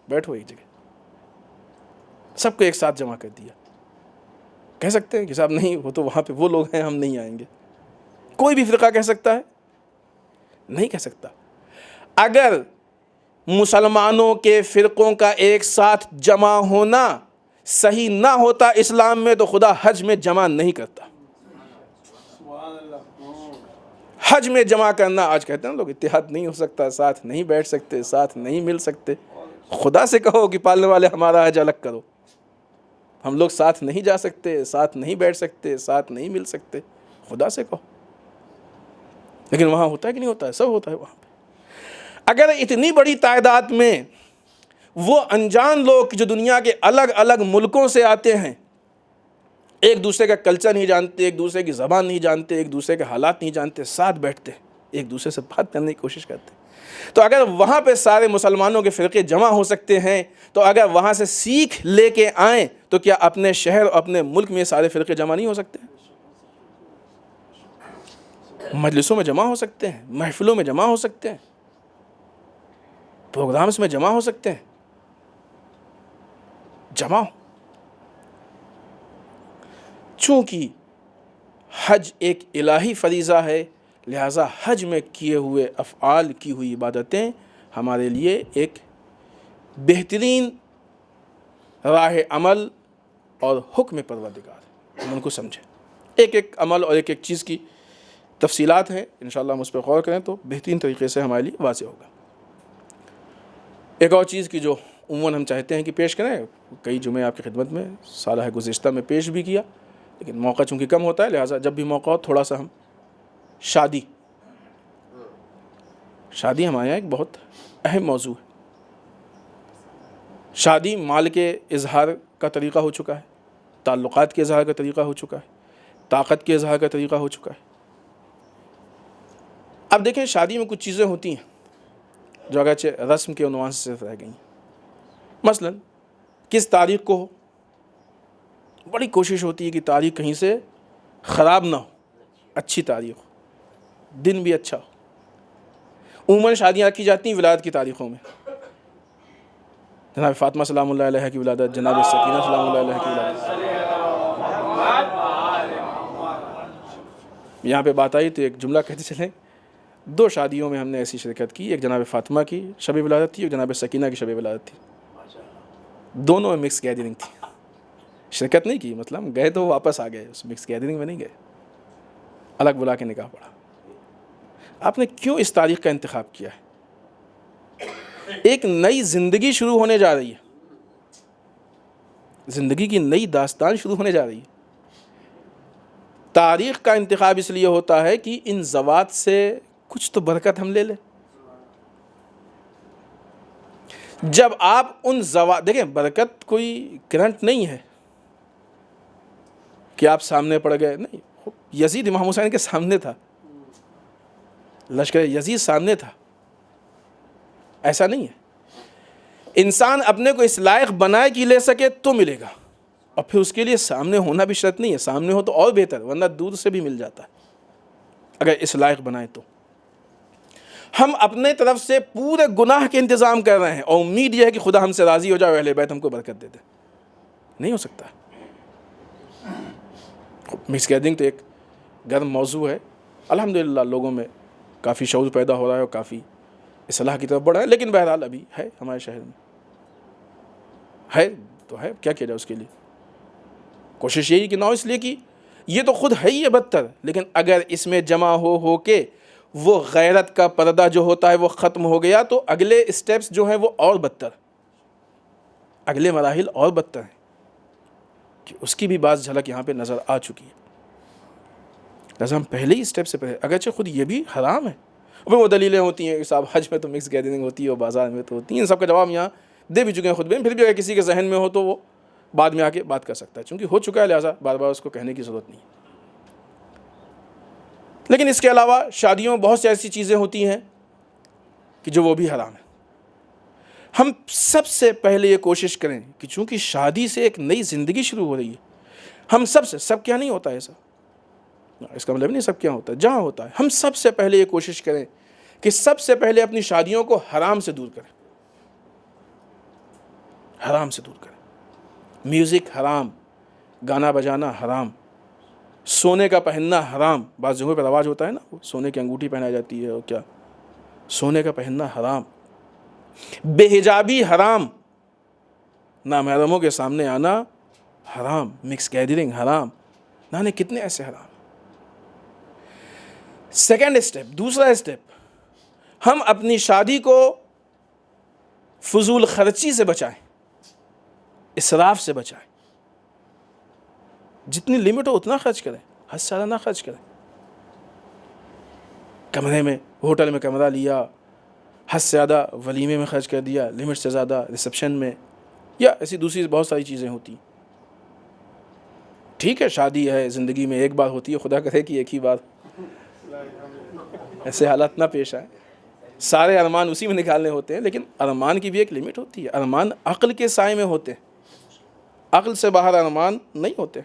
بیٹھو ایک جگہ، سب کو ایک ساتھ جمع کر دیا۔ کہہ سکتے ہیں کہ صاحب نہیں وہ تو وہاں پہ وہ لوگ ہیں ہم نہیں آئیں گے، کوئی بھی فرقہ کہہ سکتا ہے؟ نہیں کہہ سکتا۔ اگر مسلمانوں کے فرقوں کا ایک ساتھ جمع ہونا صحیح نہ ہوتا اسلام میں تو خدا حج میں جمع نہیں کرتا۔ حج میں جمع کرنا، آج کہتے ہیں لوگ اتحاد نہیں ہو سکتا، ساتھ نہیں بیٹھ سکتے، ساتھ نہیں مل سکتے۔ خدا سے کہو کہ پالنے والے ہمارا حج الگ کرو، ہم لوگ ساتھ نہیں جا سکتے، ساتھ نہیں بیٹھ سکتے، ساتھ نہیں مل سکتے، خدا سے کہو۔ لیکن وہاں ہوتا ہے کہ نہیں ہوتا ہے؟ سب ہوتا ہے وہاں پہ۔ اگر اتنی بڑی تعداد میں وہ انجان لوگ جو دنیا کے الگ الگ ملکوں سے آتے ہیں، ایک دوسرے کا کلچر نہیں جانتے، ایک دوسرے کی زبان نہیں جانتے، ایک دوسرے کے حالات نہیں جانتے، ساتھ بیٹھتے ایک دوسرے سے بات کرنے کی کوشش کرتے، تو اگر وہاں پہ سارے مسلمانوں کے فرقے جمع ہو سکتے ہیں تو اگر وہاں سے سیکھ لے کے آئیں تو کیا اپنے شہر اور اپنے ملک میں سارے فرقے جمع نہیں ہو سکتے؟ مجلسوں میں جمع ہو سکتے ہیں، محفلوں میں جمع ہو سکتے ہیں، پروگرامز میں جمع ہو سکتے ہیں، جمع ہو۔ چونکہ حج ایک الہی فریضہ ہے، لہٰذا حج میں کیے ہوئے افعال، کی ہوئی عبادتیں ہمارے لیے ایک بہترین راہ عمل اور حکم پروردگار ہے، ہم ان کو سمجھیں۔ ایک ایک عمل اور ایک ایک چیز کی تفصیلات ہیں، انشاءاللہ ہم اس پہ غور کریں تو بہترین طریقے سے ہمارے لیے واضح ہوگا۔ ایک اور چیز کی جو عموماً ہم چاہتے ہیں کہ پیش کریں، کئی جمعے آپ کی خدمت میں سالہ گزشتہ میں پیش بھی کیا، لیکن موقع چونکہ کم ہوتا ہے، لہٰذا جب بھی موقع ہو تھوڑا سا ہم شادی ہمارے یہاں ایک بہت اہم موضوع ہے۔ شادی مال کے اظہار کا طریقہ ہو چکا ہے، تعلقات کے اظہار کا طریقہ ہو چکا ہے، طاقت کے اظہار کا طریقہ ہو چکا ہے۔ اب دیکھیں شادی میں کچھ چیزیں ہوتی ہیں جو اگرچہ رسم کے عنوان سے صرف رہ گئی ہیں۔ مثلا کس تاریخ کو ہو، بڑی کوشش ہوتی ہے کہ تاریخ کہیں سے خراب نہ ہو، اچھی تاریخ ہو، دن بھی اچھا ہو۔ عموماً شادیاں کی جاتی ہیں ولادت کی تاریخوں میں، جناب فاطمہ سلام اللہ علیہ کی ولادت، جناب سکینہ سلام اللہ علیہ کی ولادت۔ یہاں پہ بات آئی تو ایک جملہ کہتے چلیں، 2 شادیوں میں ہم نے ایسی شرکت کی، ایک جناب فاطمہ کی شب ولادت تھی، ایک جناب سکینہ کی شب ولادت تھی۔ دونوں میں مکس گیدرنگ تھی, شرکت نہیں کی, مطلب گئے تو واپس آ گئے, اس مکس گیدرنگ میں نہیں گئے, الگ بلا کے نکاح پڑا. آپ نے کیوں اس تاریخ کا انتخاب کیا ہے؟ ایک نئی زندگی شروع ہونے جا رہی ہے, زندگی کی نئی داستان شروع ہونے جا رہی ہے. تاریخ کا انتخاب اس لیے ہوتا ہے کہ ان زوات سے کچھ تو برکت ہم لے لیں. جب آپ ان زوات دیکھیں, برکت کوئی کرنٹ نہیں ہے کہ آپ سامنے پڑ گئے, نہیں. یزید امام حسین کے سامنے تھا, لشکر یزید سامنے تھا, ایسا نہیں ہے. انسان اپنے کو اس لائق بنائے کہ لے سکے تو ملے گا, اور پھر اس کے لیے سامنے ہونا بھی شرط نہیں ہے, سامنے ہو تو اور بہتر, ورنہ دور سے بھی مل جاتا ہے اگر اس لائق بنائے تو. ہم اپنے طرف سے پورے گناہ کے انتظام کر رہے ہیں اور امید یہ ہے کہ خدا ہم سے راضی ہو جائے, اہل بیت ہم کو برکت دے دے. نہیں ہو سکتا. مکس گیدرنگ تو ایک گرم موضوع ہے. الحمدللہ لوگوں میں کافی شعور پیدا ہو رہا ہے اور کافی اصلاح کی طرف بڑھا ہے, لیکن بہرحال ابھی ہے ہمارے شہر میں, ہے تو ہے, کیا کیا جائے اس کے لیے. کوشش یہی کہ نہ ہو, اس لیے کہ یہ تو خود ہے ہی ہے بدتر, لیکن اگر اس میں جمع ہو کے وہ غیرت کا پردہ جو ہوتا ہے وہ ختم ہو گیا تو اگلے اسٹیپس جو ہیں وہ اور بدتر, اگلے مراحل اور بدتر ہیں, کہ اس کی بھی بعض جھلک یہاں پہ نظر آ چکی ہے. لہٰذا ہم پہلے ہی اسٹیپ سے پہلے, اگرچہ خود یہ بھی حرام ہے, پھر وہ دلیلیں ہوتی ہیں کہ صاحب حج میں تو مکس گیدرنگ ہوتی ہے اور بازار میں تو ہوتی ہیں, ان سب کا جواب یہاں دے بھی چکے ہیں خطبے میں. پھر بھی اگر کسی کے ذہن میں ہو تو وہ بعد میں آ کے بات کر سکتا ہے, چونکہ ہو چکا ہے, لہٰذا بار بار اس کو کہنے کی ضرورت نہیں. لیکن اس کے علاوہ شادیوں میں بہت سی ایسی چیزیں ہوتی ہیں کہ جو وہ بھی حرام ہے. ہم سب سے پہلے یہ کوشش کریں کہ چونکہ شادی سے ایک نئی زندگی شروع ہو رہی ہے, ہم سب کیا نہیں ہوتا ایسا, اس کا مطلب نہیں سب کیا ہوتا ہے, جہاں ہوتا ہے, ہم سب سے پہلے یہ کوشش کریں کہ سب سے پہلے اپنی شادیوں کو حرام سے دور کریں, حرام سے دور کریں. میوزک حرام, گانا بجانا حرام, سونے کا پہننا حرام. بعض جگہوں پہ رواج ہوتا ہے نا, سونے کی انگوٹھی پہنائی جاتی ہے, اور کیا سونے کا پہننا حرام. بے حجابی حرام, نامحرموں کے سامنے آنا حرام, مکس گیدرنگ حرام, نہ کتنے ایسے حرام. سیکنڈ اسٹیپ, دوسرا اسٹیپ, ہم اپنی شادی کو فضول خرچی سے بچائیں, اسراف سے بچائیں. جتنی لمٹ ہو اتنا خرچ کریں, حد سے زیادہ نہ خرچ کریں. کمرے میں, ہوٹل میں کمرہ لیا, حد سے زیادہ ولیمے میں خرچ کر دیا, لمٹ سے زیادہ ریسپشن میں, یا ایسی دوسری بہت ساری چیزیں ہوتی ہیں. ٹھیک ہے, شادی ہے, زندگی میں ایک بار ہوتی ہے, خدا کرے کہ ایک ہی بار ایسے حالات نہ پیش آئیں. سارے ارمان اسی میں نکالنے ہوتے ہیں, لیکن ارمان کی بھی ایک لمٹ ہوتی ہے. ارمان عقل کے سائے میں ہوتے ہیں, عقل سے باہر ارمان نہیں ہوتے.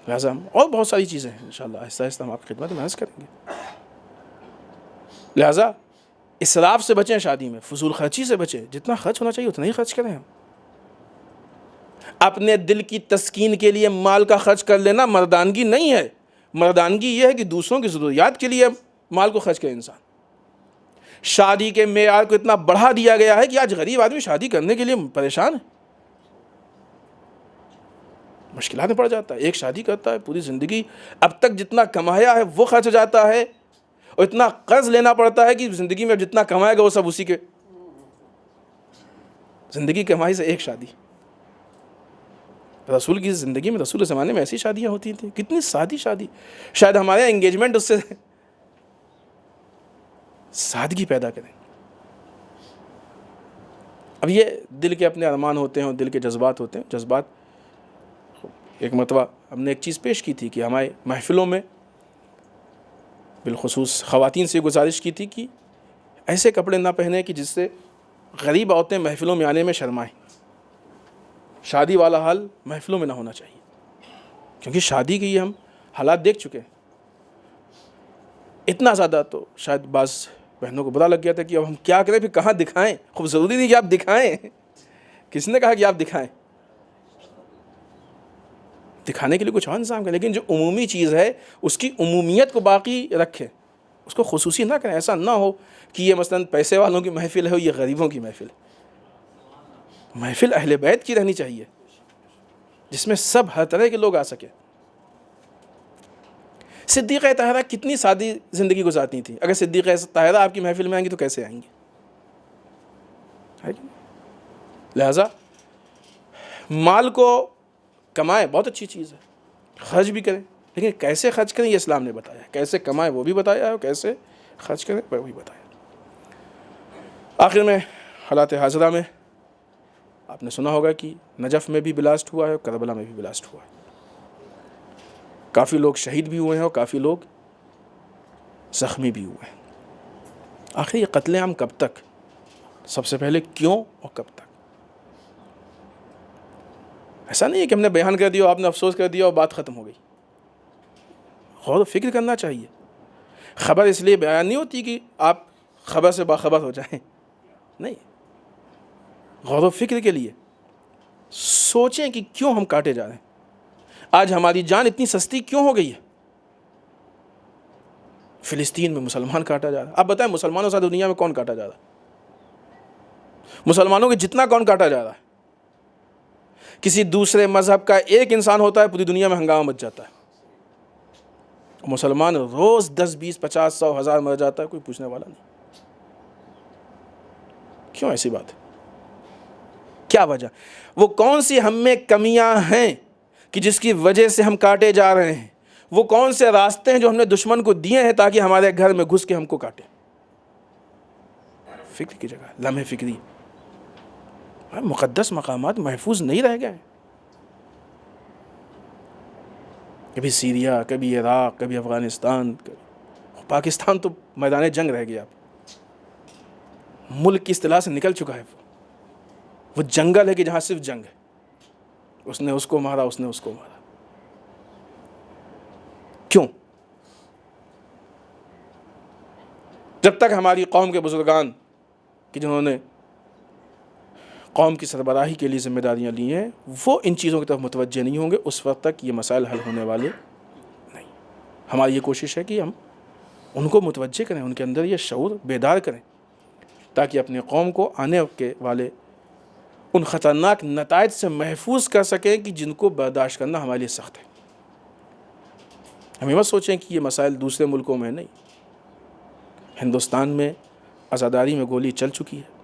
لہٰذا اور بہت ساری چیزیں ہیں, انشاءاللہ آہستہ آہستہ ہم آپ کی خدمت میں عرض کریں گے. لہٰذا اسراف سے بچیں, شادی میں فضول خرچی سے بچیں, جتنا خرچ ہونا چاہیے اتنا ہی خرچ کریں. ہم اپنے دل کی تسکین کے لیے مال کا خرچ کر لینا مردانگی نہیں ہے. مردانگی یہ ہے کہ دوسروں کی ضروریات کے لیے مال کو خرچ کرے انسان. شادی کے معیار کو اتنا بڑھا دیا گیا ہے کہ آج غریب آدمی شادی کرنے کے لیے پریشان ہے, مشکلات میں پڑ جاتا ہے. ایک شادی کرتا ہے, پوری زندگی اب تک جتنا کمایا ہے وہ خرچ ہو جاتا ہے, اور اتنا قرض لینا پڑتا ہے کہ زندگی میں جتنا کمائے گا وہ سب اسی کے. زندگی کمائی سے ایک شادی. رسول کی زندگی میں, رسول کے زمانے میں ایسی شادیاں ہوتی تھیں, کتنی سادی شادی. شاید ہمارے انگیجمنٹ اس سے سادگی پیدا کریں. اب یہ دل کے اپنے ارمان ہوتے ہیں اور دل کے جذبات ہوتے ہیں. جذبات, ایک مرتبہ ہم نے ایک چیز پیش کی تھی کہ ہمارے محفلوں میں بالخصوص خواتین سے گزارش کی تھی کہ ایسے کپڑے نہ پہنیں کہ جس سے غریب عورتیں محفلوں میں آنے میں شرمائیں. شادی والا حال محفلوں میں نہ ہونا چاہیے, کیونکہ شادی کے یہ ہم حالات دیکھ چکے ہیں. اتنا زیادہ تو شاید بعض بہنوں کو برا لگ گیا تھا کہ اب ہم کیا کریں, پھر کہاں دکھائیں. خوب ضروری نہیں کہ آپ دکھائیں, کس نے کہا کہ آپ دکھائیں, دکھانے کے لیے کچھ اور انتظام کریں, لیکن جو عمومی چیز ہے اس کی عمومیت کو باقی رکھیں, اس کو خصوصی نہ کریں. ایسا نہ ہو کہ یہ مثلا پیسے والوں کی محفل ہے اور یہ غریبوں کی محفل ہے. محفل اہل بیت کی رہنی چاہیے جس میں سب ہر طرح کے لوگ آ سکے. صدیقہ طاہرہ کتنی سادی زندگی گزارتی تھی. اگر صدیقہ طاہرہ آپ کی محفل میں آئیں گی تو کیسے آئیں گی؟ لہذا مال کو کمائے بہت اچھی چیز ہے, خرچ بھی کریں, لیکن کیسے خرچ کریں یہ اسلام نے بتایا. کیسے کمائیں وہ بھی بتایا ہے, کیسے خرچ کریں وہ بھی بتایا. آخر میں حالات حاضرہ میں آپ نے سنا ہوگا کہ نجف میں بھی بلاسٹ ہوا ہے اور کربلا میں بھی بلاسٹ ہوا ہے. کافی لوگ شہید بھی ہوئے ہیں اور کافی لوگ زخمی بھی ہوئے ہیں. آخر یہ قتل عام کب تک؟ سب سے پہلے کیوں اور کب تک؟ ایسا نہیں ہے کہ ہم نے بیان کر دیا, آپ نے افسوس کر دیا اور بات ختم ہو گئی. غور و فکر کرنا چاہیے. خبر اس لیے بیان نہیں ہوتی کہ آپ خبر سے باخبر ہو جائیں, نہیں, غور و فکر کے لیے سوچیں کہ کیوں ہم کاٹے جا رہے ہیں. آج ہماری جان اتنی سستی کیوں ہو گئی ہے؟ فلسطین میں مسلمان کاٹا جا رہا ہے. آپ بتائیں مسلمانوں سے دنیا میں کون کاٹا جا رہا ہے؟ مسلمانوں کے جتنا کون کاٹا جا رہا ہے؟ کسی دوسرے مذہب کا ایک انسان ہوتا ہے پوری دنیا میں ہنگامہ مچ جاتا ہے. مسلمان روز 10 20 50 100 1000 مر جاتا ہے, کوئی پوچھنے والا نہیں. کیوں ایسی بات ہے؟ کیا وجہ؟ وہ کون سی ہم میں کمیاں ہیں کہ جس کی وجہ سے ہم کاٹے جا رہے ہیں؟ وہ کون سے راستے ہیں جو ہم نے دشمن کو دیے ہیں تاکہ ہمارے گھر میں گھس کے ہم کو کاٹے؟ فکر کی جگہ لمحے فکری. مقدس مقامات محفوظ نہیں رہ گئے. کبھی سیریا, کبھی عراق, کبھی افغانستان, پاکستان تو میدان جنگ رہ گیا. ملک کی اصطلاح سے نکل چکا ہے. وہ جنگل ہے کہ جہاں صرف جنگ ہے. اس نے اس کو مارا, اس نے اس کو مارا. کیوں؟ جب تک ہماری قوم کے بزرگان کہ جنہوں نے قوم کی سربراہی کے لیے ذمہ داریاں لی ہیں وہ ان چیزوں کی طرف متوجہ نہیں ہوں گے, اس وقت تک یہ مسائل حل ہونے والے نہیں. ہماری یہ کوشش ہے کہ ہم ان کو متوجہ کریں, ان کے اندر یہ شعور بیدار کریں تاکہ اپنی قوم کو آنے کے والے ان خطرناک نتائج سے محفوظ کر سکیں کہ جن کو برداشت کرنا ہمارے لیے سخت ہے. ہم یہ مت سوچیں کہ یہ مسائل دوسرے ملکوں میں نہیں. ہندوستان میں عزاداری میں گولی چل چکی ہے.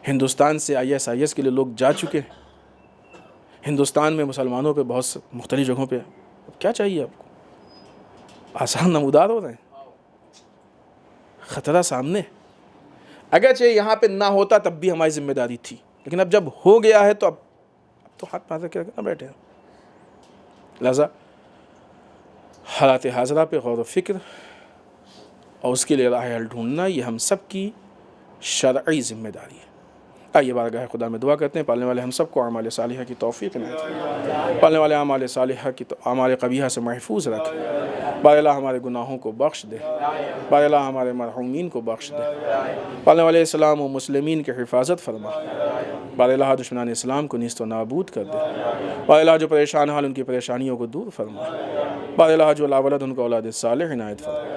ہندوستان سے ISIS کے لیے لوگ جا چکے ہیں. ہندوستان میں مسلمانوں پہ بہت مختلف جگہوں پہ کیا چاہیے آپ کو؟ آسان نمودار ہو رہے ہیں. خطرہ سامنے. اگرچہ یہاں پہ نہ ہوتا تب بھی ہماری ذمہ داری تھی, لیکن اب جب ہو گیا ہے تو اب تو ہاتھ پاس کے نہ بیٹھے ہیں. لہذا حالات حاضرہ پہ غور و فکر اور اس کے لیے راہ حل ڈھونڈنا یہ ہم سب کی شرعی ذمہ داری ہے. آئیے بارگاہ خدا میں دعا کرتے ہیں. پالنے والے ہم سب کو اعمال صالحہ کی توفیق عنایت فرمائے. پالنے والے اعمال صالحہ کی اعمال قبیحہ سے محفوظ رکھے. بار الہ ہمارے گناہوں کو بخش دے. بار الہ ہمارے مرحومین کو بخش دے. پالنے والے اسلام و مسلمین کی حفاظت فرما. بار الہ دشمنان اسلام کو نیست و نابود کر دے. بار الہ جو پریشان حال ان کی پریشانیوں کو دور فرما. بار الہ جو لا ولد ان کو اولاد صالح عنایت فرما.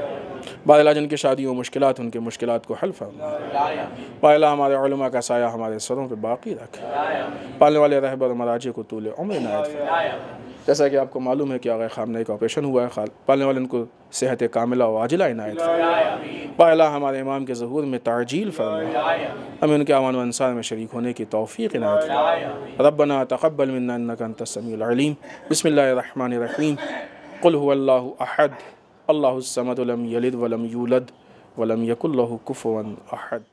بار الہ جن کی شادیوں مشکلات ان کے مشکلات کو حل فرما. بار الہ ہمارے علماء کا سایہ ہمارے سروں پہ باقی رکھ. پالنے والے رہبر مراجع کو طول عمر عنایت فرما. جیسا کہ آپ کو معلوم ہے کہ آغا خامنہ کا آپریشن ہوا ہے, پالنے والے ان کو صحت کاملہ و عاجلہ عنایت فرما. بار الہ ہمارے امام کے ظہور میں تعجیل فرما. ہمیں ان کے اعوان و انصار میں شریک ہونے کی توفیق عنایت فرما. ربنا تقبل منا انک انت السمیع العلیم. بسم اللہ الرحمن الرحیم. قل هو اللہ احد اللہ الصمد لم یلد ولم یولد ولم یکن لہ کفوا احد.